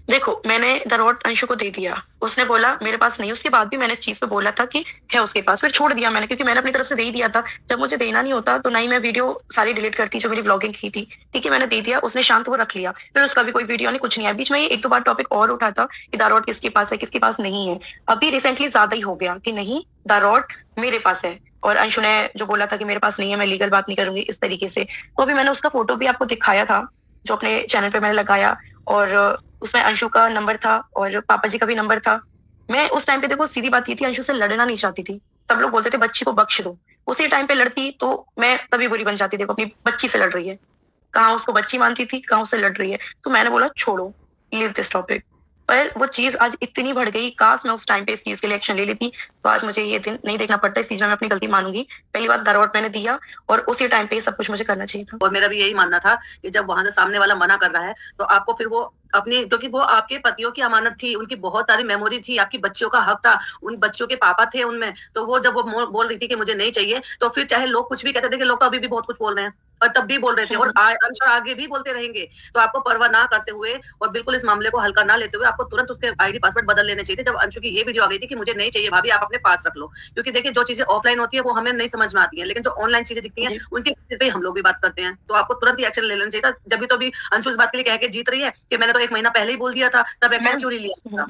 देखो, मैंने दरवोट अंशु को दे दिया। उसने बोला मेरे पास नहीं, उसके बाद भी मैंने इस चीज़ पे बोला था कि है उसके पास, फिर छोड़ दिया मैंने, क्योंकि मैंने अपनी तरफ से दे ही दिया था। जब मुझे देना नहीं होता तो ना ही मैं वीडियो सारी डिलीट करती जो मेरी व्लॉगिंग की थी। ठीक है, मैंने दे दिया, उसने शांत वो रख लिया, फिर उसका भी कोई वीडियो नहीं, कुछ नहीं आया। बीच में ये 1-2 बार टॉपिक और उठा था कि दारौट किसके पास है, किसके पास नहीं है। अभी रिसेंटली ज़्यादा ही हो गया कि नहीं, दारौट मेरे पास है। और अंशु ने जो बोला था कि मेरे पास नहीं है, मैं लीगल बात नहीं करूँगी इस तरीके से। तो अभी मैंने उसका फ़ोटो भी आपको दिखाया था, जो अपने चैनल पे मैंने लगाया। और उसमें अंशु का नंबर था और पापा जी का भी नंबर था। मैं उस टाइम पे, देखो सीधी बात ये थी, अंशु से लड़ना नहीं चाहती थी। सब लोग बोलते थे बच्ची को बख्श दो। उसी टाइम पे लड़ती तो मैं तभी बुरी बन जाती, देखो अपनी बच्ची से लड़ रही है। कहाँ उसको बच्ची मानती थी, कहाँ उससे लड़ रही है। तो मैंने बोला छोड़ो, लीव दिस टॉपिक। पर वो चीज आज इतनी बढ़ गई, काश मैं उस टाइम पे इस चीज के लिए एक्शन ले लेती, तो आज मुझे ये दिन नहीं देखना पड़ता। इस चीज में मैं अपनी गलती मानूंगी। पहली बार दरवट मैंने दिया और उसी टाइम पे ये सब कुछ मुझे करना चाहिए था। और मेरा भी यही मानना था कि जब वहां से सामने वाला मना कर रहा है तो आपको फिर वो अपनी, क्योंकि वो आपके पतियों की अमानत थी, उनकी बहुत सारी मेमोरी थी, आपकी बच्चियों का हक था, उन बच्चों के पापा थे उनमें, तो वो जब वो बोल रही थी कि मुझे नहीं चाहिए, तो फिर चाहे लोग कुछ भी कहते थे, कि लोग तो अभी भी बहुत कुछ बोल रहे हैं और तब भी बोल रहे थे, और अंशुल आगे भी बोलते रहेंगे। तो आपको परवाह ना करते हुए और बिल्कुल इस मामले को हल्का ना लेते हुए आपको तुरंत उसके आईडी पासवर्ड बदल लेने चाहिए थे। जब अंशु की ये वीडियो आ गई थी कि मुझे नहीं चाहिए भाभी, आप अपने पास रख लो, क्योंकि देखिए जो चीजें ऑफलाइन होती है वो हमें नहीं समझ में आती है, लेकिन जो ऑनलाइन चीजें दिखती हैं उनके बेसिस पे हम लोग भी बात करते हैं। तो आपको तुरंत ही एक्शन ले लेना चाहिए था। जब भी तो भी अंशु इस बात के लिए कह के जीत रही है कि मैंने तो 1 महीना पहले ही बोल दिया था, तब एक्शन क्यों नहीं लिया था?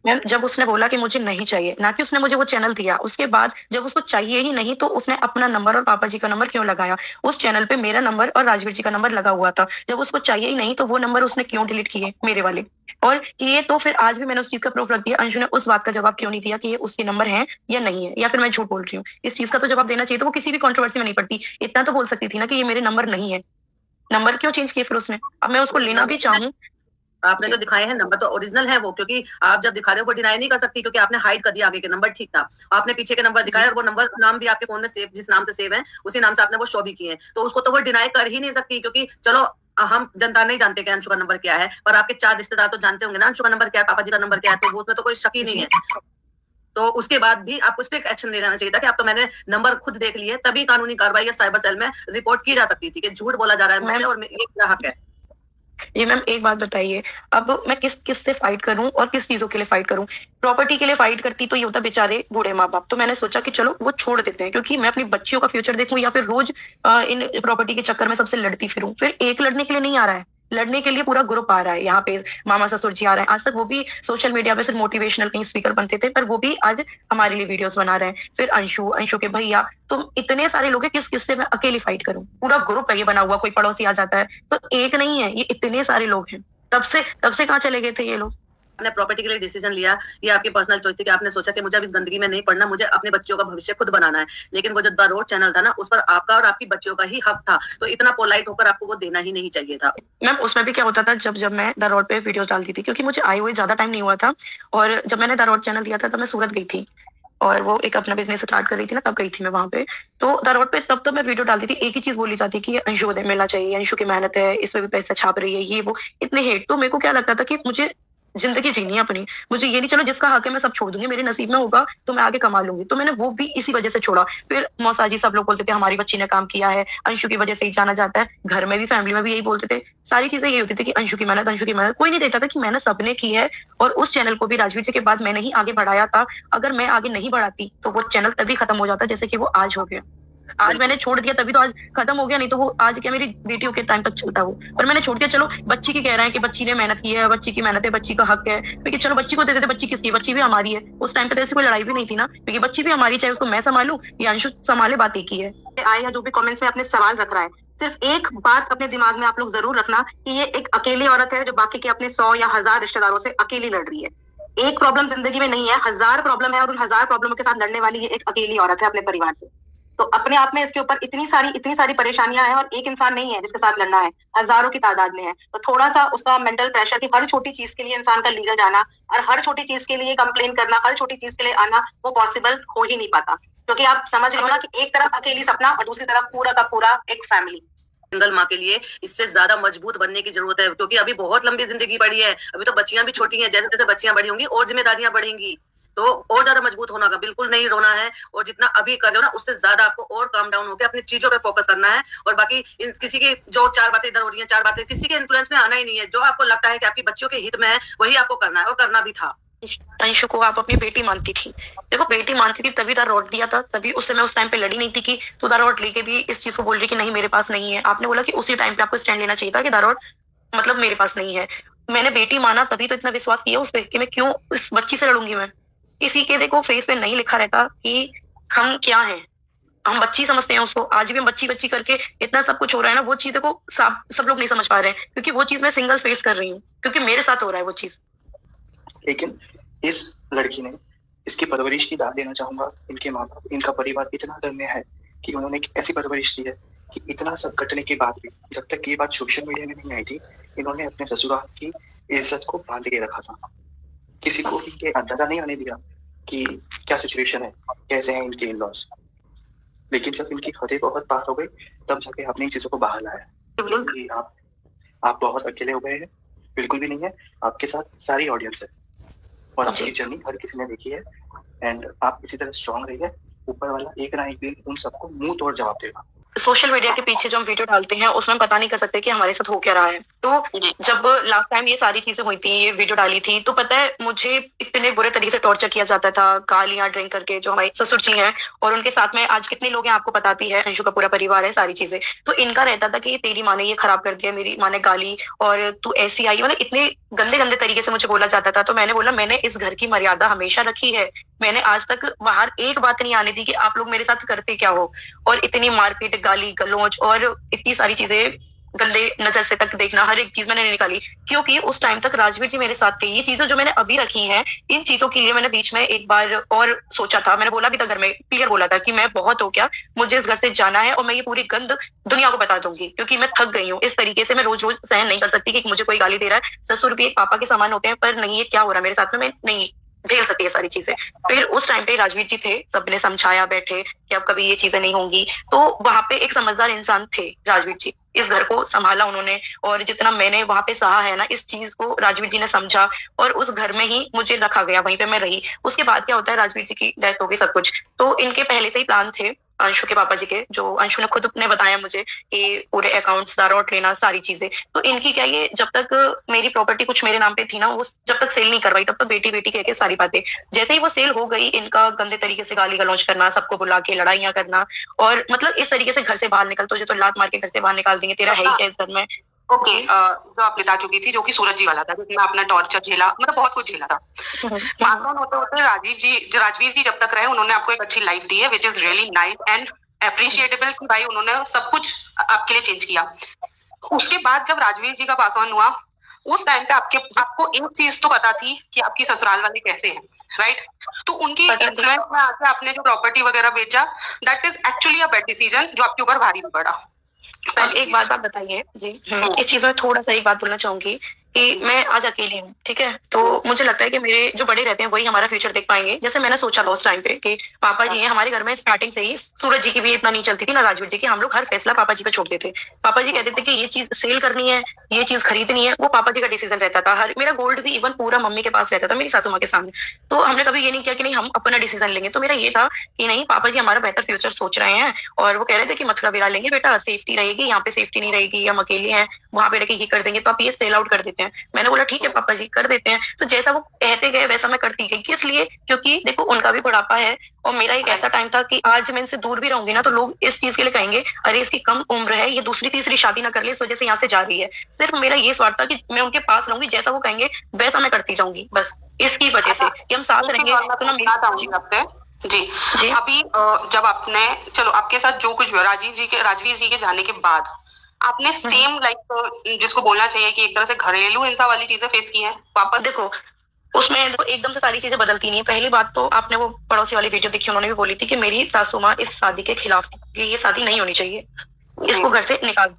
मैम, जब उसने बोला कि मुझे नहीं चाहिए, ना कि उसने मुझे वो चैनल दिया, उसके बाद जब उसको चाहिए ही नहीं तो उसने अपना नंबर और पापा जी का नंबर क्यों लगाया? उस चैनल पे मेरा नंबर और राजवीर जी का नंबर लगा हुआ था। जब उसको चाहिए ही नहीं तो वो नंबर उसने क्यों डिलीट किए मेरे वाले? और ये तो फिर आज भी मैंने उस चीज का प्रूफ रख दिया। अंशु ने उस बात का जवाब क्यों नहीं दिया कि ये उसके नंबर है या नहीं है, या फिर मैं झूठ बोल रही हूँ? इस चीज का तो जवाब देना चाहिए। तो वो किसी भी कंट्रोवर्सी में नहीं पड़ती। इतना तो बोल सकती थी ना कि ये मेरे नंबर नहीं है। नंबर क्यों चेंज किए फिर उसने? अब मैं उसको लेना भी चाहूँ। आपने जो दिखाए हैं नंबर तो ओरिजिनल है वो, क्योंकि आप जब दिखा रहे हो वो डिनाई नहीं कर सकती, क्योंकि आपने हाइड कर दिया आगे के नंबर, ठीक था, आपने पीछे के नंबर दिखाए और वो नंबर नाम भी आपके फोन में सेव, जिस नाम से सेव है उसी नाम से आपने वो शो भी किए हैं, तो उसको तो वो डिनाई कर ही नहीं सकती, क्योंकि चलो हम जनता नहीं जानते कि अंशु का नंबर क्या है, पर आपके 4 रिश्तेदार तो जानते होंगे ना अंशु का नंबर क्या है, पापा जी का नंबर क्या है, तो वो उसमें तो कोई शक ही नहीं है। तो उसके बाद भी आपको स्ट्रिक्ट एक्शन ले लेना चाहिए था कि आप तो मैंने नंबर खुद देख लिए, तभी कानूनी कार्रवाई या साइबर सेल में रिपोर्ट की जा सकती थी कि झूठ बोला जा रहा है मुझसे और ये मेरा हक है। ये मैम एक बात बताइए, अब मैं किस किस से फाइट करूं और किस चीजों के लिए फाइट करूं? प्रॉपर्टी के लिए फाइट करती तो ये होता बेचारे बूढ़े माँ बाप, तो मैंने सोचा कि चलो वो छोड़ देते हैं, क्योंकि मैं अपनी बच्चियों का फ्यूचर देखूं या फिर रोज इन प्रॉपर्टी के चक्कर में सबसे लड़ती फिरूं? फिर एक लड़ने के लिए नहीं आ रहा है, लड़ने के लिए पूरा ग्रुप आ रहा है यहाँ पे। मामा ससुर जी आ रहे हैं। आज तक वो भी सोशल मीडिया पे सिर्फ मोटिवेशनल कहीं स्पीकर बनते थे, पर वो भी आज हमारे लिए वीडियोस बना रहे हैं। फिर अंशु, अंशु के भैया, तो इतने सारे लोग हैं, किस किस से मैं अकेली फाइट करूं? पूरा ग्रुप है ये बना हुआ, कोई पड़ोसी आ जाता है। तो एक नहीं है, ये इतने सारे लोग हैं। तब से कहाँ चले गए थे ये लोग? आपने प्रॉपर्टी के लिए डिसीजन लिया, ये आपकी पर्सनल चॉइस थी कि आपने सोचा कि मुझे अब इस गंदगी में नहीं पड़ना, मुझे अपने बच्चों का भविष्य खुद बनाना है, लेकिन वो जो द रोड चैनल था ना, उस पर आपका और आपकी बच्चियों का ही हक था, तो इतना पोलाइट होकर आपको वो देना ही नहीं चाहिए था। मैम, उसमें भी क्या होता था, जब जब मैं द रोड पे वीडियोस डालती थी, क्योंकि मुझे आए हुए ज्यादा टाइम नहीं हुआ था, और जब मैंने द रोड चैनल दिया था तब मैं सूरत गई थी, और वो एक अपना बिजनेस स्टार्ट कर रही थी ना, तब गई थी मैं वहां पे। तो द रोड पे तब तो मैं वीडियो डालती थी, एक ही चीज बोली जाती कि अंशु को मिलना चाहिए, अंशु की मेहनत है, इस पे भी पैसा छाप रही है, ये वो इतने हेट। तो मेरे को क्या लगता था कि मुझे जिंदगी जीनी है अपनी, मुझे ये नहीं, चलो जिसका हक है मैं सब छोड़ दूंगी, मेरे नसीब में होगा तो मैं आगे कमा लूंगी। तो मैंने वो भी इसी वजह से छोड़ा। फिर मौसाजी सब लोग बोलते थे हमारी बच्ची ने काम किया है, अंशु की वजह से ही जाना जाता है। घर में भी, फैमिली में भी यही बोलते थे। सारी चीजें यही होती थी कि अंशु की मेहनत, अंशु की मेहनत। कोई नहीं देखता था कि मेहनत सबने की है, और उस चैनल को भी राजवीर जी के बाद मैंने ही आगे बढ़ाया था। अगर मैं आगे नहीं बढ़ाती तो वो चैनल तभी खत्म हो जाता जैसे कि वो आज हो गया। आज मैंने छोड़ दिया तभी तो आज खत्म हो गया, नहीं तो वो आज क्या मेरी बेटियों के टाइम तक चलता वो। पर मैंने छोड़ दिया। चलो बच्ची की कह रहे हैं कि बच्ची ने मेहनत की है, बच्ची की मेहनत है, बच्ची का हक है, क्योंकि चलो बच्ची को दे देते, बच्ची किसकी, बच्ची भी हमारी है। उस टाइम पे तो ऐसी कोई लड़ाई भी नहीं थी ना, क्योंकि बच्ची भी हमारी, चाहे उसको मैं संभालू या अंशु संभाले, बात एक ही है। आए या जो भी कमेंट से अपने सवाल रख रहा है, सिर्फ एक बात अपने दिमाग में आप लोग जरूर रखना कि ये एक अकेली औरत है जो बाकी के अपने 100 या 1000 रिश्तेदारों से अकेली लड़ रही है। एक प्रॉब्लम जिंदगी में नहीं है, 1000 प्रॉब्लम है, और उन 1000 प्रॉब्लमों के साथ लड़ने वाली ये एक अकेली औरत है अपने परिवार से। तो अपने आप में इसके ऊपर इतनी सारी परेशानियां हैं, और एक इंसान नहीं है जिसके साथ लड़ना है, हजारों की तादाद में है। तो थोड़ा सा उसका मेंटल प्रेशर कि हर छोटी चीज के लिए इंसान का लीगल जाना, और हर छोटी चीज के लिए कंप्लेन करना, हर छोटी चीज के लिए आना, वो पॉसिबल हो ही नहीं पाता। क्योंकि आप समझ रहे हो ना कि एक तरफ अकेली सपना और दूसरी तरफ पूरा का पूरा एक फैमिली। सिंगल माँ के लिए इससे ज्यादा मजबूत बनने की जरूरत है, क्योंकि अभी बहुत लंबी जिंदगी बढ़ी है, अभी तो बच्चियां भी छोटी हैं, जैसे जैसे बच्चियां बड़ी होंगी और जिम्मेदारियां बढ़ेंगी। तो और ज्यादा मजबूत होना का, बिल्कुल नहीं रोना है, और जितना अभी कर रहे हो ना उससे ज्यादा आपको और काम डाउन होकर अपनी चीजों पे फोकस करना है। और बाकी किसी की जो 4 बातें इधर हो रही है, 4 बातें किसी के इन्फ्लुएंस में आना ही नहीं है। जो आपको लगता है कि आपकी बच्चियों के हित में है वही आपको करना है, और करना भी था। अंशु को आप अपनी बेटी मानती थी, देखो बेटी मानती थी तभी दारोट दिया था, तभी उससे मैं उस टाइम पे लड़ी नहीं थी कि तू दारोट लेके भी इस चीज को बोल रही कि नहीं मेरे पास नहीं है। आपने बोला कि उसी टाइम पे आपको स्टैंड लेना चाहिए था कि दारोट मतलब मेरे पास नहीं है। मैंने बेटी माना तभी तो इतना विश्वास किया उस पर कि मैं क्यों इस बच्ची से लड़ूंगी। मैं किसी के देखो फेस पे नहीं लिखा रहता कि हम क्या हैं, हम बच्ची समझते हैं उसको। आज भी हम बच्ची बच्ची करके इतना सब कुछ हो रहा है ना, वो चीजें को सब लोग नहीं समझ पा रहे हैं, क्योंकि वो चीज मैं सिंगल फेस कर रही हूँ, क्योंकि मेरे साथ हो रहा है वो चीज। लेकिन इस लड़की ने इसकी परवरिश की दाद देना चाहूंगा। इनके माँ बाप, इनका परिवार इतना धन्य है कि उन्होंने एक ऐसी परवरिश दी है कि इतना सब घटने के बाद भी, जब तक ये बात सोशल मीडिया में नहीं आई थी, इन्होंने अपने ससुराल की इज्जत को बांध के रखा था। किसी को इनके अंदाजा नहीं आने दिया कि क्या सिचुएशन है, कैसे हैं इनके इन-लॉज। लेकिन जब इनकी हदें बहुत पार हो गई तब जाके आपने इन चीजों को बाहर लाया। कि आप बहुत अकेले हो गए हैं, बिल्कुल भी नहीं है। आपके साथ सारी ऑडियंस है और आपकी जर्नी हर किसी ने देखी है। एंड आप इसी तरह स्ट्रांग रहिए, ऊपर वाला एक ना एक दिन उन सबको मुंह तोड़ जवाब देगा। सोशल मीडिया के पीछे जो हम वीडियो डालते हैं उसमें पता नहीं कर सकते कि हमारे साथ हो क्या रहा है। तो जब लास्ट टाइम ये सारी चीजें हुई थी, ये वीडियो डाली थी, तो पता है मुझे इतने बुरे तरीके से टॉर्चर किया जाता था, गालियां ड्रिंक करके, जो हमारे ससुर जी हैं और उनके साथ में आज कितने लोग हैं आपको बताती है, अंशु का पूरा परिवार है, सारी चीजें। तो इनका रहता था कि तेरी माँ ने ये खराब कर दिया, मेरी माँ ने गाली, और तू ऐसी आई, मतलब इतने गंदे गंदे तरीके से मुझे बोला जाता था। तो मैंने बोला मैंने इस घर की मर्यादा हमेशा रखी है, मैंने आज तक बाहर एक बात नहीं आने दी कि आप लोग मेरे साथ करते क्या हो। और इतनी मारपीट, गाली गलौज और इतनी सारी चीजें, गंदे नजर से तक देखना, हर एक चीज मैंने निकाली, क्योंकि उस टाइम तक राजवीर जी मेरे साथ थे। ये चीजें जो मैंने अभी रखी हैं, इन चीजों के लिए मैंने बीच में एक बार और सोचा था, मैंने बोला भी था घर में, क्लियर बोला था कि मैं बहुत हो गया, मुझे इस घर से जाना है और मैं ये पूरी गंद दुनिया को बता दूंगी, क्योंकि मैं थक गई हूँ इस तरीके से। मैं रोज रोज सहन नहीं कर सकती कि मुझे कोई गाली दे रहा है। ससुर भी एक पापा के समान होते हैं, पर नहीं, ये क्या हो रहा है मेरे साथ में, मैं नहीं झेल सकती है सारी चीजें। फिर उस टाइम पे राजवीर जी थे, सबने समझाया, बैठे कि अब कभी ये चीजें नहीं होंगी। तो वहां पे एक समझदार इंसान थे राजवीर जी, इस घर को संभाला उन्होंने, और जितना मैंने वहां पे सहा है ना, इस चीज को राजवीर जी ने समझा, और उस घर में ही मुझे रखा गया, वहीं पे मैं रही। उसके बाद क्या होता है, राजवीर जी की डेथ हो गई, सब कुछ। तो इनके पहले से ही प्लान थे अंशु के पापा जी के, जो अंशु ने खुद ने बताया मुझे कि पूरे अकाउंट्स दारोट लेना, सारी चीजें। तो इनकी क्या, ये जब तक मेरी प्रॉपर्टी कुछ मेरे नाम पे थी ना, वो जब तक सेल नहीं करवाई तब तक बेटी बेटी कह के सारी बातें। जैसे ही वो सेल हो गई, इनका गंदे तरीके से गाली गलौज करना, सबको बुला के लड़ाइयां करना, और मतलब इस तरीके से घर से बाहर निकल, तुझे तो लात मार के घर से बाहर निकाल देंगे, तेरा है ही क्या इस घर में। ओके, जो आप बता चुकी थी, जो कि सूरज जी वाला था, जिसमें अपना टॉर्चर झेला, मतलब बहुत कुछ झेला था। पास ऑन होते होते राजवीर जी जब तक रहे, उन्होंने आपको एक अच्छी लाइफ दी है, which is really nice and appreciable कि भाई उन्होंने सब कुछ आपके लिए चेंज किया। उसके बाद जब राजवीर जी का पास ऑन हुआ, उस टाइम पे आपको एक चीज तो पता थी कि आपकी ससुराल वाले कैसे हैं, राइट? तो उनकी इन्फ्लुएंस में आके आपने जो प्रॉपर्टी वगैरह बेचा, that is actually a bad decision, जो आपके ऊपर भारी पड़ा। एक बात आप बताइए जी, इस चीज में थोड़ा सा एक बात बोलना चाहूंगी कि मैं आज अकेली हूँ, ठीक है, तो मुझे लगता है कि मेरे जो बड़े रहते हैं वही हमारा फ्यूचर देख पाएंगे। जैसे मैंने सोचा था उस टाइम पे कि पापा जी हैं हमारे घर में, स्टार्टिंग से ही सूरज जी की भी इतना नहीं चलती थी ना राजवीर जी की, हम लोग हर फैसला पापा जी पे छोड़ते थे। पापा जी कहते थे कि ये चीज सेल करनी है, ये चीज खरीदनी है, वो पापा जी का डिसीजन रहता था। हर मेरा गोल्ड भी इवन पूरा मम्मी के पास रहता था, मेरी सासू माँ के सामने। तो हमने कभी ये नहीं किया कि नहीं हम अपना डिसीजन लेंगे। तो मेरा ये था कि नहीं, पापा जी हमारा बेहतर फ्यूचर सोच रहे हैं, और वो कह रहे थे कि मथुरा विरा लेंगे बेटा, सेफ्टी रहेगी, यहाँ पे सेफ्टी नहीं रहेगी, हम अकेले हैं, वहां पे रह के ये कर देंगे, तो आप ये सेल आउट कर देते हैं। मैंने बोला ठीक है पापा जी, कर देते हैं। तो जैसा वो कहते गए वैसा मैं करती गई। इसलिए क्योंकि देखो उनका भी बुढ़ापा है, और मेरा एक ऐसा टाइम था कि आज मैं इनसे दूर भी रहूंगी ना, तो लोग इस चीज के लिए कहेंगे अरे इसकी कम उम्र है, ये दूसरी तीसरी शादी ना कर ले, इस वजह से यहाँ से जा रही है। सिर्फ मेरा ये स्वार्थ था कि मैं उनके पास रहूंगी, जैसा वो कहेंगे वैसा मैं करती जाऊंगी, बस इसकी वजह से कि हम साथ रहेंगे। तो आपसे जी, अभी जब आपने, चलो आपके साथ जो कुछ राजवीर जी के जाने के बाद आपने सेम लाइक जिसको बोलना चाहिए कि एक तरह से घरेलू हिंसा वाली चीजें फेस की है वापस? देखो उसमें एकदम से सारी चीजें बदलती नहीं है। पहली बात तो आपने वो पड़ोसी वाली वीडियो देखी, उन्होंने भी बोली थी कि मेरी सासू माँ इस शादी के खिलाफ थी, ये शादी नहीं होनी चाहिए, इसको घर से निकाल,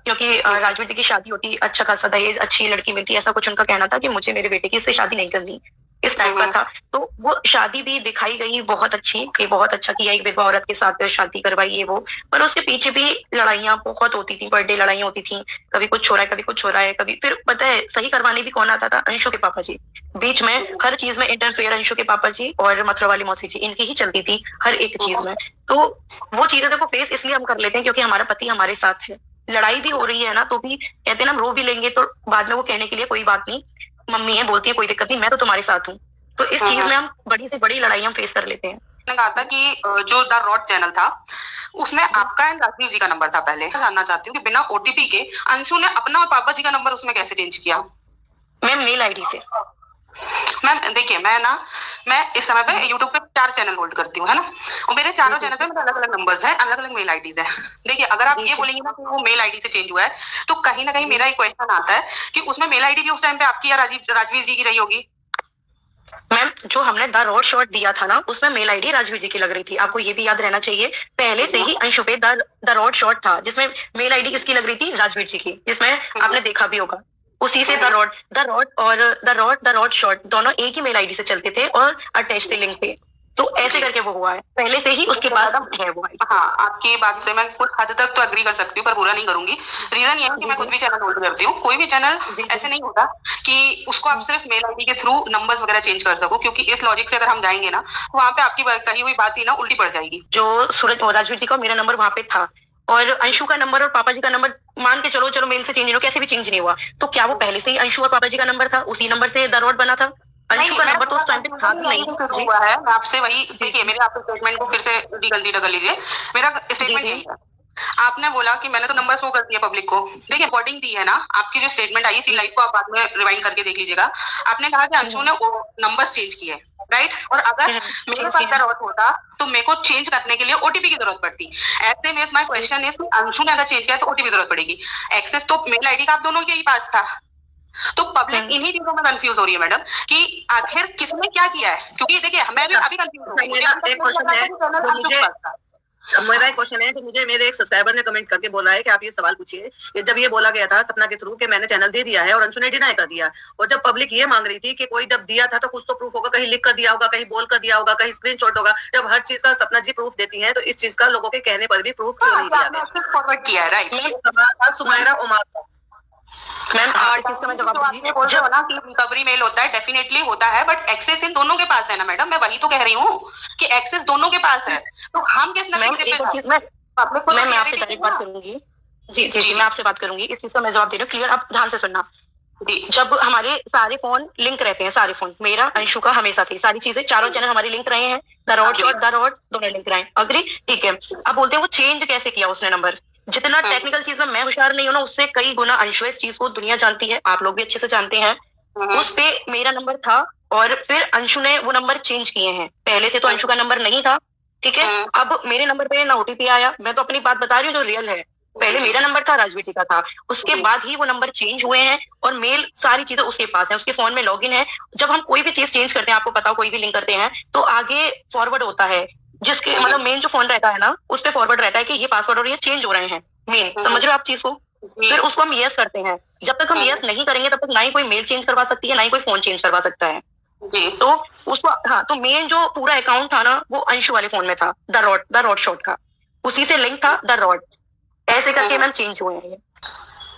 क्योंकि राजवीर जी की शादी होती, अच्छा खासा दहेज, अच्छी लड़की मिलती, ऐसा कुछ उनका कहना था कि मुझे मेरे बेटे की इससे शादी नहीं करनी, इस टाइप का था। तो वो शादी भी दिखाई गई बहुत अच्छी कि बहुत अच्छा किया, एक विधवा औरत के साथ शादी करवाई ये वो, पर उसके पीछे भी लड़ाइयाँ बहुत होती थी, बर्थडे लड़ाइयाँ होती थी, कभी कुछ हो रहा है कभी कुछ हो रहा है, कभी फिर पता है सही करवाने भी कौन आता था? अंशु के पापा जी। बीच में हर चीज में इंटरफेयर अंशु के पापा जी और मथुरा वाली मौसी जी, इनकी ही चलती थी हर एक चीज में। तो वो चीजें देखो फेस इसलिए हम कर लेते हैं क्योंकि हमारा पति हमारे साथ है। लड़ाई भी हो रही है ना तो भी कहते हैं ना, हम रो भी लेंगे तो बाद में वो कहने के लिए कोई बात नहीं, मम्मी है बोलती है कोई दिक्कत नहीं, मैं तो तुम्हारे साथ हूँ। तो इस चीज में हम बड़ी से बड़ी लड़ाई हम फेस कर लेते हैं। कहा था कि जो द रॉड चैनल था उसमें आपका एंड राजवीर जी का नंबर था। पहले जानना चाहती हूँ कि बिना ओटीपी के अंशु ने अपना और पापा जी का नंबर उसमें कैसे चेंज किया? मैम मेल आईडी से। मैम देखिए, मैं इस समय पे यूट्यूब पे 4 चैनल होल्ड करती हूँ, है ना, और मेरे चारों चैनल पे मेरे अलग अलग नंबर्स हैं, अलग अलग मेल आईडीज है। देखिए, अगर आप ये बोलेंगे ना कि वो मेल आईडी से चेंज हुआ है, तो कहीं ना कहीं मेरा एक क्वेश्चन आता है कि उसमें मेल आईडी भी उस टाइम पे आपकी या राजवीर जी की रही होगी। मैम जो हमने द रॉड शॉट दिया था ना उसमें मेल आईडी राजवीर जी की लग रही थी, आपको ये भी याद रहना चाहिए। पहले से ही अंशु पे द रॉड शॉट था जिसमें मेल आईडी किसकी लग रही थी? राजवीर जी की, जिसमें आपने देखा भी होगा। उसी से द रॉड शॉट दोनों एक ही मेल आईडी से चलते थे और अटैच थे लिंक पे। तो ऐसे करके वो हुआ है, पहले से ही उसके पास है वो। हाँ, आपकी बात से मैं कुछ हद तक तो एग्री कर सकती हूँ पर पूरा नहीं करूंगी। रीजन ये है कि मैं खुद भी चैनल होल्ड करती हूँ। कोई भी चैनल ऐसे नहीं होता कि उसको आप सिर्फ मेल आईडी के थ्रू नंबर्स वगैरह चेंज कर सको, क्योंकि इस लॉजिक से अगर हम जाएंगे ना वहाँ पे आपकी कही हुई बात ही ना उल्टी पड़ जाएगी। जो सूरज और राजवीर जी का मेरा नंबर वहाँ पे था और अंशु का नंबर और पापा जी का नंबर मान के चलो मेल से चेंज नहीं हुआ, कैसे भी चेंज नहीं हुआ, तो क्या वो पहले से ही अंशु और पापा जी का नंबर था? उसी नंबर से द रॉड बना था। अंशु का नंबर तो उस टाइम पे था भी नहीं हुआ है। मैं आपसे वही देखिए, मेरे आपके स्टेटमेंट को फिर से गलती कर लीजिए। मेरा स्टेटमेंट यही है, आपने बोला कि मैंने तो नंबर शो कर दिया पब्लिक को। देखिए, रिकॉर्डिंग दी है ना आपकी, जो स्टेटमेंट आई इसी लाइव को आप बाद में रिवाइंड करके देख लीजिएगा। आपने कहा कि अंशु ने वो नंबर चेंज किए, राइट, और अगर मेरे पास जरूरत होता तो मेरे को चेंज करने के लिए ओटीपी की जरूरत पड़ती। ऐसे में माय क्वेश्चन इज, अंशु ने अगर चेंज किया तो ओटीपी जरूरत पड़ेगी। एक्सेस तो मेल आईडी का आप दोनों के ही पास था। तो पब्लिक इन्हीं चीजों में कंफ्यूज हो रही है मैडम कि आखिर किसने क्या किया है, क्योंकि देखिए मैं भी अभी कंफ्यूज हूं। मेरा एक क्वेश्चन है जो मुझे मेरे एक सब्सक्राइबर ने कमेंट करके बोला है कि आप ये सवाल पूछिए कि जब ये बोला गया था सपना के थ्रू कि मैंने चैनल दे दिया है और अंशु ने डिनाई कर दिया, और जब पब्लिक ये मांग रही थी कि कोई जब दिया था तो कुछ तो प्रूफ होगा, कहीं लिख कर दिया होगा, कहीं बोल कर दिया होगा, कहीं स्क्रीनशॉट होगा। जब हर चीज का सपना जी प्रूफ देती है तो इस चीज का लोगों के कहने पर भी प्रूफ क्यों नहीं दिया गया? फॉरवर्ड किया है, राइट। सुमायरा उमार मैम, बोल रहे हो ना कि रिकवरी मेल होता है, डेफिनेटली होता है, बट एक्सेस इन दोनों के पास है ना मैडम। मैं वही तो कह रही हूँ कि एक्सेस दोनों के पास है, तो हम किस मैं आपसे डायरेक्ट बात करूंगी। जी मैं आपसे बात करूंगी, इस चीज का मैं जवाब दे रही हूँ, क्लियर, आप ध्यान से सुनना। जब हमारे सारे फोन लिंक रहते हैं, सारे फोन, मेरा अंशु का हमेशा से सारी चीजें, चारों चैनल हमारे लिंक रहे हैं, द रॉड दोनों लिंक रहे हैं, अग्री, ठीक है। अब बोलते हैं वो चेंज कैसे किया उसने नंबर। जितना टेक्निकल चीज में मैं होशियार नहीं हूं ना, उससे कई गुना अंशु इस चीज को दुनिया जानती है, आप लोग भी अच्छे से जानते हैं। उस पे मेरा नंबर था और फिर अंशु ने वो नंबर चेंज किए हैं। पहले से तो अंशु का नंबर नहीं था, ठीक है। अब मेरे नंबर पे ना ओटीपी आया, मैं तो अपनी बात बता रही हूँ जो रियल है। पहले मेरा नंबर था, राजवीर जी का था, उसके बाद ही वो नंबर चेंज हुए हैं और मेल सारी चीजें उसके पास है, उसके फोन में लॉगिन है। जब हम कोई भी चीज चेंज करते हैं, आपको पता हो, कोई भी लिंक करते हैं तो आगे फॉरवर्ड होता है, जिसके मतलब मेन जो फोन रहता है ना उस पर फॉरवर्ड रहता है कि ये पासवर्ड और ये चेंज हो रहे हैं, मेन, समझ रहे हो आप चीज को। फिर उसको हम यस करते हैं। जब तक हम यस नहीं करेंगे तब तक ना ही कोई मेल चेंज करवा सकती है, ना ही कोई फोन चेंज करवा सकता है। तो उसको हाँ, तो मेन जो पूरा अकाउंट था ना वो अंशु वाले फोन में था, द रॉड शॉट का, उसी से लिंक था द रॉड, ऐसे करके मैम चेंज हुए हैं।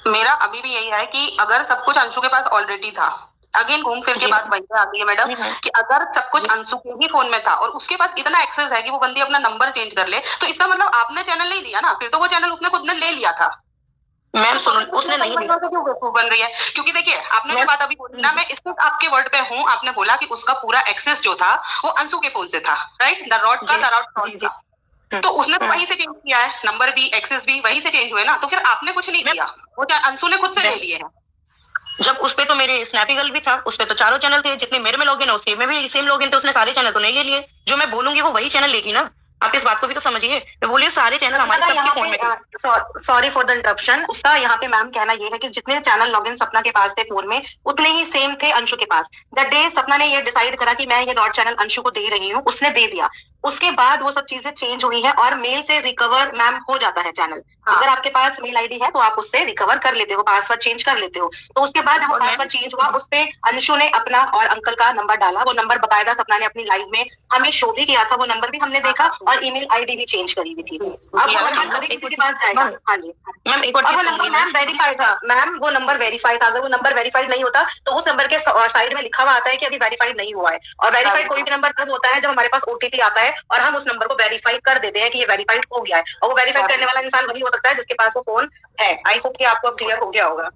मेरा अभी भी यही है कि अगर सब कुछ अंशु के पास ऑलरेडी था, अगेन घूम फिर के बात वही पे आती है मैडम कि अगर सब कुछ अंशु के ही फोन में था और उसके पास इतना एक्सेस है कि वो बंदी अपना नंबर चेंज कर ले, तो इसका मतलब आपने चैनल नहीं दिया ना, फिर तो वो चैनल उसने खुद ने ले लिया था। मैम सुनो, उसने नहीं दिया, क्यों बेवकूफ बन रही है? क्योंकि देखिए, आपने जो बात अभी बोली ना, मैं इसमें आपके वर्ड पे हूँ। आपने बोला कि उसका पूरा एक्सेस जो था वो अंशु के फोन से था, राइट, द रॉड का, तो उसने तो वहीं से चेंज किया है, नंबर भी एक्सेस भी वहीं से चेंज हुए ना, तो फिर आपने कुछ नहीं दिया, वो अंशु ने खुद से ले लिए हैं। जब उस पे तो मेरे स्नैपीगल भी था, उस पे तो चारों चैनल थे, जितने मेरे में लॉगिन है उसके में भी सेम लॉगिन थे, उसने सारे चैनल तो नहीं ले लिए। जो मैं बोलूंगी वो वही चैनल लेगी ना, आप इस बात को भी तो समझिए। मैं बोलिए सारे चैनल हमारे सबके फोन में थे। Sorry for the interruption. उसका यहाँ पे मैम कहना ये है कि जितने चैनल लॉगिन सपना के पास थे फोन में, उतने ही सेम थे अंशु के पास। द डे सपना ने ये डिसाइड करा कि मैं ये डॉट चैनल अंशु को दे रही हूँ, उसने दे दिया। उसके बाद वो सब चीजें चेंज हुई है और मेल से रिकवर मैम हो जाता है चैनल। हाँ। अगर आपके पास मेल आईडी है तो आप उससे रिकवर कर लेते हो, पासवर्ड चेंज कर लेते हो। तो उसके बाद जब वो पासवर्ड चेंज हुआ उस पे अंशु ने अपना और अंकल का नंबर डाला, वो नंबर बकायदा सपना ने अपनी लाइव में हमें शो भी किया था, वो नंबर भी हमने देखा और ईमेल आईडी भी चेंज करी हुई थी। अब वो नंबर कभी किसी के पास जाएगा। हाँ जी मैम एक और और वो चीज नंबर मैम वेरीफाइड था, मैम वो नंबर वेरीफाइड था। अगर वो नंबर वेरीफाइड नहीं होता तो उस नंबर के साइड में लिखा हुआ आता है कि अभी वेरीफाइड नहीं हुआ है। और वेरीफाइड कोई भी नंबर तब होता है जब हमारे पास ओटीपी आता है और हम उस नंबर को वेरीफाई कर देते हैं कि ये वेरीफाइड हो गया है। और वो वेरीफाइड करने वाला इंसान वही हो सकता है जिसके पास वो फोन है। आई होप कि आपको अब क्लियर हो गया होगा।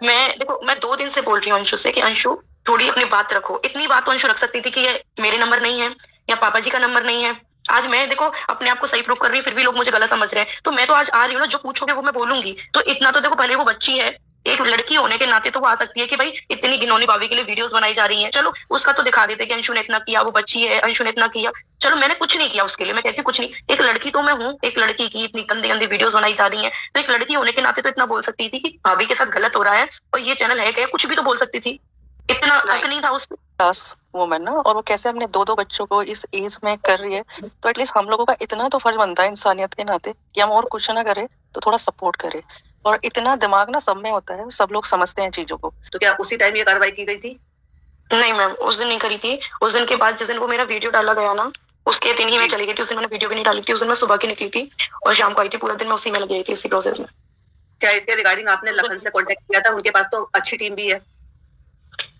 मैं 2 दिन से बोल रही हूँ अंशु से कि अंशु थोड़ी अपनी बात रखो। इतनी बात तो अंशु रख सकती थी कि ये मेरे नंबर नहीं है या पापा जी का नंबर नहीं है। आज मैं देखो अपने आप को सही प्रूव कर रही हूँ, फिर भी लोग मुझे गलत समझ रहे हैं। तो मैं तो आज आ रही हूँ ना, जो पूछोगे वो मैं बोलूंगी। तो इतना तो देखो, भले वो बच्ची है, एक लड़की होने के नाते तो वो आ सकती है कि भाई इतनी घिनौनी भाभी के लिए वीडियोस बनाई जा रही हैं, चलो उसका तो दिखा देते कि अंशु ने इतना किया, वो बच्ची है, अंशु ने इतना किया। चलो मैंने कुछ नहीं किया उसके लिए, मैं कहती हूँ कुछ नहीं। एक लड़की तो मैं हूँ, एक लड़की की इतनी गंदी गंदी वीडियोस बनाई जा रही हैं, तो एक लड़की होने के नाते तो इतना बोल सकती थी कि भाभी के साथ गलत हो रहा है और ये चैनल है क्या, कुछ भी तो बोल सकती थी। इतना हक नहीं था उसको। क्लास वुमेन ना, और वो कैसे अपने 2 बच्चों को इस एज में कर रही है, तो एटलीस्ट हम लोगों का इतना तो फर्ज बनता है इंसानियत के नाते कि हम और कुछ ना करें तो थोड़ा सपोर्ट करें। और इतना दिमाग ना सब में होता है, सब लोग समझते हैं चीजों को। तो क्या उसी टाइम ये कार्रवाई की गई थी? नहीं मैम, उस दिन नहीं करी थी। उस दिन के बाद जिस दिन वो मेरा वीडियो डाला गया ना, उसके दिन ही मैं चली गई थी। उस दिन मैंने वीडियो भी नहीं डाली थी, उस दिन मैं सुबह की निकली थी और शाम को आई थी। पूरा दिन मैं उसी में लगी रही थी, उसी प्रोसेस में। क्या इसके रिगार्डिंग आपने लखन से कांटेक्ट किया था? उनके पास तो अच्छी टीम भी है।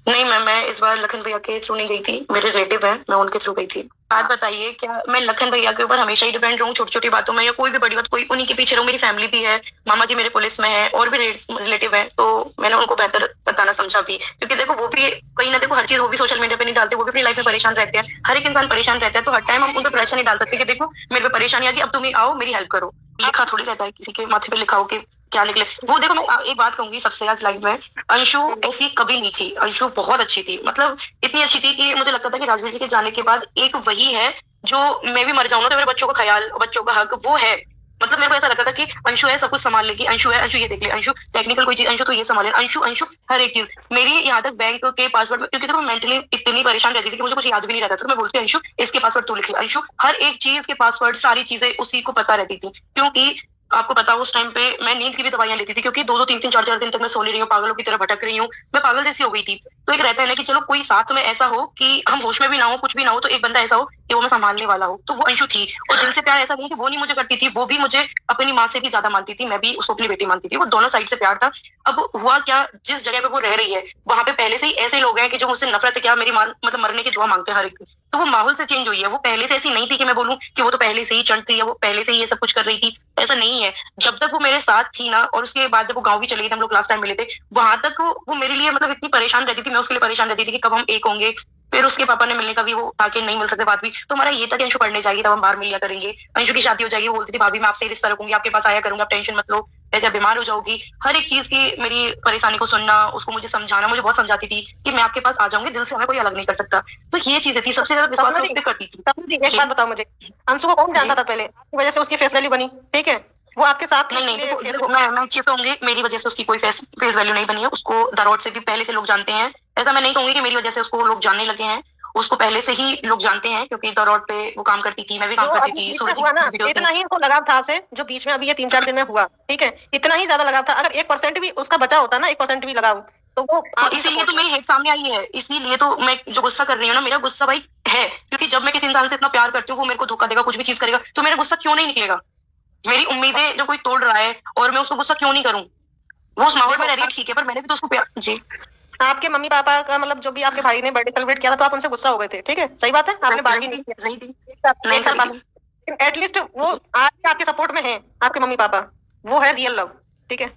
नहीं मैम, मैं इस बार लखन भैया के थ्रू नहीं गई थी, मेरे रिलेटिव हैं, मैं उनके थ्रू गई थी। बात बताइए, क्या मैं लखन भैया के ऊपर हमेशा ही डिपेंड रहूं छोटी छोटी बातों में, या कोई भी बड़ी बात कोई उन्हीं के पीछे रहूं? मेरी फैमिली भी है, मामा जी मेरे पुलिस में है और भी रिलेटिव है, तो मैंने उनको बेहतर बताना समझा भी। क्योंकि देखो वो भी कहीं ना, देखो हर चीज वो भी सोशल मीडिया पे नहीं डालते, वो भी अपनी लाइफ में परेशान रहते हैं। हर एक इंसान परेशान रहता है, तो हर टाइम हम उन पर प्रेशर नहीं डाल सकते कि देखो मेरे पे परेशानी आ गई, अब तुम आओ मेरी हेल्प करो। लिखा थोड़ी रहता है किसी के माथे पे लिखा हो कि क्या निकले वो। देखो मैं एक बात कहूंगी सबसे आज लाइव में, अंशु ऐसी कभी नहीं थी। अंशु बहुत अच्छी थी, मतलब इतनी अच्छी थी कि मुझे लगता था कि राजवीर जी के जाने के बाद एक वही है जो, मैं भी मर जाऊं ना तो मेरे बच्चों का ख्याल, बच्चों का हक वो है। मतलब मेरे को ऐसा लगता था कि अंशु है, सब कुछ संभाल लेगी, अंशु है, अंशु ये देख ले, अंशु टेक्निकल कोई चीज, अंशु तो ये संभाले, अंशु अंशु हर एक चीज मेरी, यहाँ तक बैंक के पासवर्ड, क्योंकि तो मैं मेंटली इतनी परेशान रहती थी कि मुझे कुछ याद भी नहीं रहता था। तो मैं बोलती अंशु इसके पासवर्ड तू लिख ले, अंशु हर एक चीज के पासवर्ड, सारी चीजें उसी को पता रहती थी। क्योंकि आपको पता उस टाइम पे मैं नींद की भी दवाइयां लेती थी, क्योंकि 2-2 3-3 4-4 दिन तक मैं सो नहीं रही हूँ, पागलों की तरह भटक रही हूँ, मैं पागल जैसी हो गई थी। तो एक रहता है ना कि चलो कोई साथ में ऐसा हो कि हम होश में भी ना हो, कुछ भी ना हो, तो एक बंदा ऐसा हो कि वो मैं संभालने वाला हो, तो वो अंशु थी। और दिल से प्यार ऐसा नहीं कि वो नहीं मुझे करती थी, वो भी मुझे अपनी माँ से भी ज्यादा मानती थी, मैं भी उसको अपनी बेटी मानती थी। वो दोनों साइड से प्यार था। अब हुआ क्या, जिस जगह पे वो रह रही है वहां पे पहले से ही ऐसे लोग हैं कि जो मुझसे नफरत है, क्या मेरी माँ मतलब मरने की दुआ मांगते हैं हर एक। तो वो माहौल से चेंज हुई है। वो पहले से ऐसी नहीं थी कि मैं बोलूं कि वो तो पहले से ही चंट थी या वो पहले से ही ये सब कुछ कर रही थी, ऐसा नहीं है। जब तक वो मेरे साथ थी ना, और उसके बाद जब वो गाँव भी चली गई, हम लोग लास्ट टाइम मिले थे, वहां तक वो मेरे लिए मतलब इतनी परेशान रहती थी, मैं उसके लिए परेशान रहती थी कि कब हम एक होंगे। फिर उसके पापा ने मिलने का भी वो ताकि नहीं मिल सकते बात भी, तो हमारा ये था कि अंशु पढ़ने जाएगी तब हम बाहर मिल लिया करेंगे, अंशु की शादी हो जाएगी, वो बोलती थी भाभी मैं आपसे रिश्ता रखूंगी, आपके पास आया करूंगा, आप टेंशन मत लो, ऐसे बीमार हो जाओगी। हर एक चीज की मेरी परेशानी को सुनना, उसको मुझे समझाना, मुझे बहुत समझाती थी कि मैं आपके पास आ जाऊंगी, दिल से हमें कोई अलग नहीं कर सकता। तो ये चीजें थी, सबसे ज्यादा विश्वास उस पर करती थी। एक बात बताओ मुझे, अंशु को कौन जानता था पहले? आपकी वजह से उसकी फेस वैल्यू बनी, ठीक है? वो आपके साथ नहीं, देखो मैं चीज कहूंगी, मेरी वजह से उसकी कोई फेस वैल्यू नहीं बनी है। उसको दरौट से भी पहले से लोग जानते हैं। ऐसा मैं नहीं कहूंगी कि मेरी वजह से उसको लोग जानने लगे हैं, उसको पहले से ही लोग जानते हैं, क्योंकि दरौट पे वो काम करती थी, मैं भी काम करती थी। सूरज हुआ ना, इतना ही उनको लगाव था आपसे जो बीच में अभी ये 3-4 दिन में हुआ, ठीक है? इतना ही ज्यादा लगाव था। अगर 1% भी उसका बचा होता ना, 1% भी लगाव, तो वो इसीलिए तो मेरी हेट सामने आई है। इसीलिए तो मैं जो गुस्सा कर रही हूँ ना, मेरा गुस्सा भाई है, क्योंकि जब मैं किसी इंसान से इतना प्यार करती हूँ, वो मेरे को धोखा देगा, कुछ भी चीज करेगा, तो मेरा गुस्सा क्यों नहीं निकलेगा? मेरी उम्मीदें जो कोई तोड़ रहा है और मैं उसको गुस्सा क्यों नहीं करूं? वो उस माहौल में रह रही है, ठीक है, पर मैंने भी तो उसको प्यार। जी, आपके मम्मी पापा का मतलब जो भी आपके भाई ने बर्थडे सेलिब्रेट किया था तो आप उनसे गुस्सा हो गए थे, ठीक है? सही बात है, आपने बात नहीं की। एटलीस्ट वो आज आपके सपोर्ट में है, आपके मम्मी पापा, वो है रियल लव, ठीक है?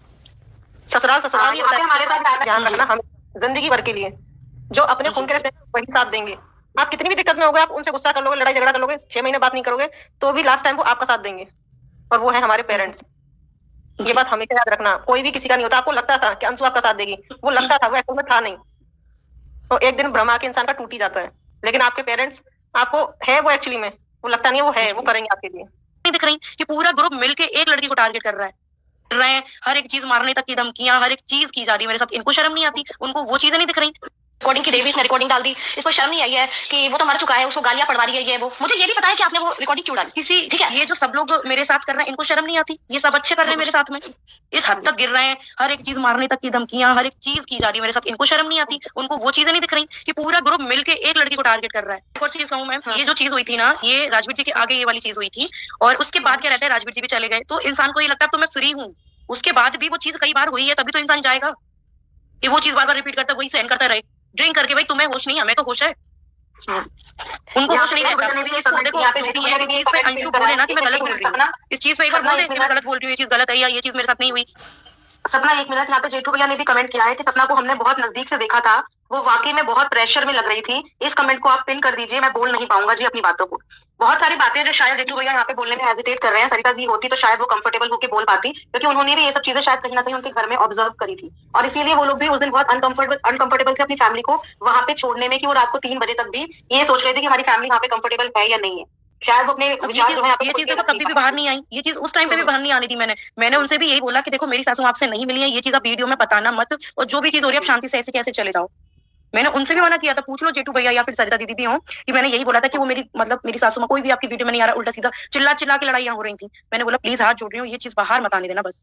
ससुराल ही होता है हमारे साथ, ध्यान रखना, हम जिंदगी भर के लिए जो अपने खून के रिश्ते वही साथ देंगे। आप कितनी भी दिक्कत में होगे, आप उनसे गुस्सा कर लोगे, लड़ाई झगड़ा कर लोगे, 6 महीने बात नहीं करोगे, तो भी लास्ट टाइम वो आपका साथ देंगे, और वो है हमारे पेरेंट्स। ये बात हमेशा याद रखना, कोई भी किसी का नहीं होता। आपको लगता था कि अंशु आपका साथ देगी, वो लगता था, वो एक्चुअल में था नहीं। तो एक दिन भ्रम आके इंसान का टूट ही जाता है, लेकिन आपके पेरेंट्स आपको है, वो एक्चुअली में वो लगता नहीं है, वो है, वो करेंगे आपके लिए। नहीं दिख रही कि पूरा ग्रुप मिलके एक लड़की को टारगेट कर रहा है, हर एक चीज मारने तक की धमकियां, हर एक चीज की जा रही है मेरे साथ। इनको शर्म नहीं आती, उनको वो चीजें नहीं दिख रही। रिकॉर्डिंग की देवी, इसने रिकॉर्डिंग डाल दी, इसको शर्म नहीं आई है कि वो तो मर चुका है, उसको गालियां पड़वा रही है, ये वो। मुझे ये भी पता है कि आपने वो रिकॉर्डिंग क्यों डाली किसी, ठीक है। ये जो सब लोग मेरे साथ कर रहे हैं, इनको शर्म नहीं आती? ये सब अच्छे कर रहे हैं मेरे साथ में, इस हद तक गिर रहे हैं, हर एक चीज मारने तक की धमकियां, हर एक चीज की जा रही है मेरे साथ, इनको शर्म नहीं आती? उनको वो चीजें नहीं दिख रही कि पूरा ग्रुप मिलके एक लड़की को टारगेट कर रहा है। एक और चीज कहूँ मैम, ये जो चीज हुई थी ना, ये राजवीर जी के आगे ये वाली चीज हुई थी, और उसके बाद क्या रहता है, राजवीर जी भी चले गए, तो इंसान को ये लगता है तो मैं फ्री हूँ। उसके बाद भी वो चीज कई बार हुई है, तभी तो इंसान जाएगा कि वो चीज बार बार रिपीट करता, वही सहन करता रहे। ड्रिंक करके भाई तुम्हें होश नहीं, हमें तो होश है, उनको होश नहीं रहता। देखो ये चीज पे अंशु बोले ना कि मैं गलत बोल रही हूँ, इस चीज पे एक बार बोले कि मैं गलत बोल रही हूँ, ये चीज गलत है या ये चीज मेरे साथ नहीं हुई। सपना, एक मिनट, यहाँ पे जेठू भैया ने भी कमेंट किया है कि सपना को हमने बहुत नजदीक से देखा था, वो वाकई में बहुत प्रेशर में लग रही थी। इस कमेंट को आप पिन कर दीजिए, मैं बोल नहीं पाऊंगा जी अपनी बातों को। बहुत सारी बातें जो शायद जेठू भैया यहाँ पे बोलने में हेजिटेट कर रहे हैं, सरिता जी होती तो शायद वो कंफर्टेबल होकर बोल पाती, क्योंकि उन्होंने भी ये सब चीजें शायद कहीं ना कहीं उनके घर में ऑब्जर्व करी थी, और इसीलिए वो लोग भी उस दिन बहुत अनकंफर्टेबल थे अपनी फैमिली को वहां पे छोड़ने में, कि वो रात को 3 बजे तक भी ये सोच रहे थे कि हमारी फैमिली वहाँ पे कंफर्टेबल है या नहीं है। शायद वो अपने विचार जो है ये चीज देखो कभी भी बाहर नहीं आई, ये चीज उस टाइम पे भी बाहर नहीं आनी थी। मैंने उनसे भी यही बोला कि देखो मेरी सासू आपसे नहीं मिली है, ये चीज आप वीडियो में बताना मत, और जो भी चीज हो रही है आप शांति से ऐसे कैसे चले जाओ। मैंने उनसे भी मना किया था, पूछ लो जेठू भैया या फिर सरिता दीदी भी हो, कि मैंने यही बोला था कि वो मेरी सासू माँ कोई भी आपकी वीडियो में नहीं आ रहा, उल्टा सीधा चिल्ला चिल्ला के लड़ाइयां हो रही थी। मैंने बोला प्लीज हाथ जोड़ रही हूँ, ये चीज बाहर मत आने देना बस।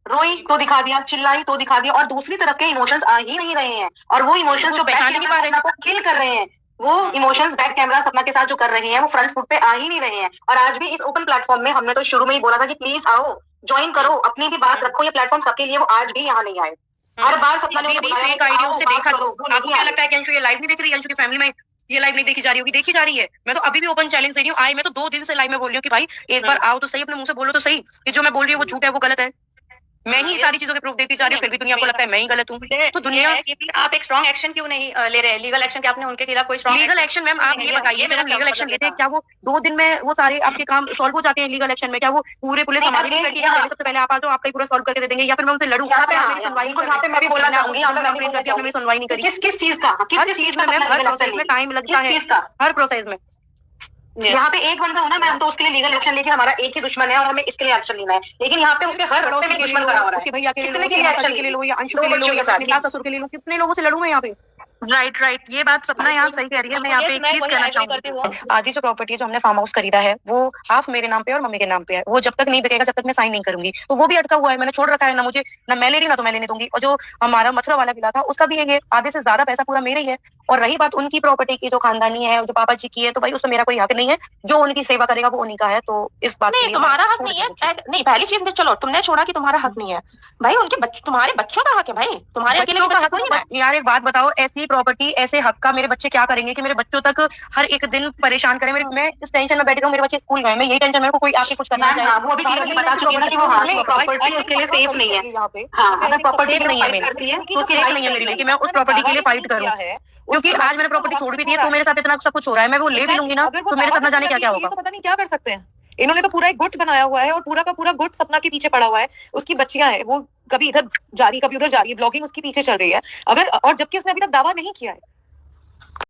रोई तो दिखा दिया, चिल्लाई तो दिखा दिया, और दूसरी तरफ के इमोशंस आ ही नहीं रहे हैं, और वो इमोशंस जो पहचान ही नहीं पा रहे को किल कर रहे हैं, वो इमोशंस बैक कैमरा सपना के साथ जो कर रहे हैं वो फ्रंट फुट पे आ ही नहीं रहे हैं। और आज भी इस ओपन प्लेटफॉर्म में हमने तो शुरू में ही बोला था कि प्लीज आओ, ज्वाइन करो, अपनी भी बात रखो, ये प्लेटफॉर्म सबके लिए, वो आज भी यहाँ नहीं आए। हर बार सपना ने फेक आईडिया से देखा, आपको क्या लगता है कि अंशु ये लाइव नहीं देख रही है? अंशु की फैमिली में ये लाइव नहीं देखी जा रही होगी, देखी जा रही है। मैं तो अभी भी ओपन चैलेंज दे रही हूँ, आई मैं तो 2 दिन से लाइव में बोल रही हूँ कि भाई एक बार आओ तो सही, अपने मुंह से बोलो तो सही कि जो मैं बोल रही हूँ वो झूठ है, वो गलत है। मैं ही सारी चीजों के प्रूफ देती जा रही हूँ, फिर भी दुनिया को लगता है मैं ही गलत हूँ। तो दुनिया, आप एक स्ट्रॉन्ग एक्शन क्यों नहीं ले रहे हैं? लीगल एक्शन क्या आपने उनके खिलाफ कोई स्ट्रॉन्ग लीगल एक्शन? मैम आप ये बताइए, जब हम लीगल एक्शन लेते हैं क्या वो 2 दिन में वो सारे आपके काम सॉल्व हो जाते हैं लीगल एक्शन में? क्या वो पूरे पुलिस हमारी नहीं करती है, सबसे पहले आप आ जाओ आपका पूरा सॉल्व करके दे देंगे, या फिर मैं उनसे लड़ूं? यहाँ पे मैं भी बोलना चाहूंगी, आपने मेरी सुनवाई नहीं करी। किस चीज का, हर चीज में मैम, हर प्रोसेस में टाइम लगता है, हर प्रोसेस में। यहाँ पे एक बंदा हो ना मैम, तो उसके लिए लीगल एक्शन लेके हमारा एक ही दुश्मन है और हमें इसके लिए एक्शन लेना है, लेकिन यहाँ पे उसके हर रास्ते में दुश्मन खड़ा हो रहा है। उसके भैया के लिए लो या अंशु के लिए लो या अपने सास ससुर के लिए लो, कितने लोगों से लड़ूं मैं यहाँ पे? राइट, ये बात सपना यहाँ सही कह रही है। मैं यहाँ पे एक चीज कहना चाहूंगी, आधी जो प्रॉपर्टी जो हमने फार्म हाउस खरीदा है वो हाफ मेरे नाम पे और मम्मी के नाम पे है, वो जब तक नहीं बिकेगा जब तक मैं साइन नहीं करूंगी, तो वो भी अटका हुआ है, मैंने छोड़ रखा है, ना मुझे ना मैं ले रही ना तो मैं लेने दूंगी। और जो हमारा मथुरा वाला विला था उसका भी ये आधे से ज्यादा पैसा पूरा मेरा ही है। और रही बात उनकी प्रॉपर्टी की जो खानदानी है, जो पापा जी की है, तो भाई उसमें मेरा कोई हक नहीं है, जो उनकी सेवा करेगा वो उन्हीं का है। तो इस बात नहीं, तुम्हारा हक नहीं है। नहीं, पहली चीज चलो तुमने छोड़ा कि तुम्हारा हक नहीं है भाई, उनके तुम्हारे बच्चों का हक है भाई, तुम्हारे बच्चों का हक नहीं है। यार एक बात बताओ, ऐसी प्रॉपर्टी ऐसे हक का मेरे बच्चे क्या करेंगे कि मेरे बच्चों तक हर एक दिन परेशान करें? मैं इस टेंशन में बैठी हूँ, मेरे बच्चे स्कूल गए, मैं यही टेंशन मेरे को कोई आके कुछ करना चाहिए। वो भी बता चुकी है कि वो प्रॉपर्टी उसके लिए सेफ नहीं है, यहाँ पे अगर प्रॉपर्टी नहीं है मेरी, तो सेफ नहीं है मेरे लिए कि मैं उस प्रॉपर्टी के लिए फाइट करूँ, क्योंकि आज मैंने प्रॉपर्टी छोड़ भी दी है तो मेरे साथ इतना सब कुछ हो रहा है, मैं वो ले भी लूंगी ना तो मेरे साथ न जाने क्या क्या होगा। पता नहीं क्या कर सकते हैं। इन्होंने तो पूरा एक गुट बनाया हुआ है और पूरा का पूरा गुट सपना के पीछे पड़ा हुआ है, उसकी बच्चियां हैं, वो कभी इधर जा रही कभी उधर जा रही है, ब्लॉगिंग उसके पीछे चल रही है। अगर और जबकि उसने अभी तक दावा नहीं किया है,